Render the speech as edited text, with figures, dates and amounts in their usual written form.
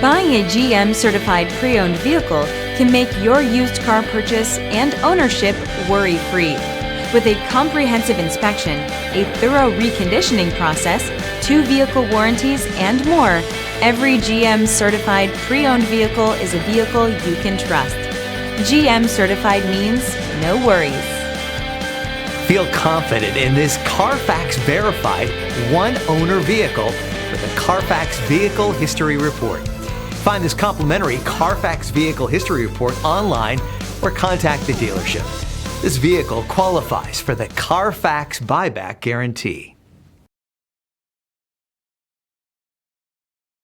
Buying a GM certified pre-owned vehicle can make your used car purchase and ownership worry-free. With a comprehensive inspection, a thorough reconditioning process, 2 vehicle warranties, and more, every GM certified pre-owned vehicle is a vehicle you can trust. GM certified means no worries. Feel confident in this CarFax verified one-owner vehicle with a CarFax Vehicle History Report. Find this complimentary CarFax Vehicle History Report online or contact the dealership. This vehicle qualifies for the CarFax Buyback Guarantee.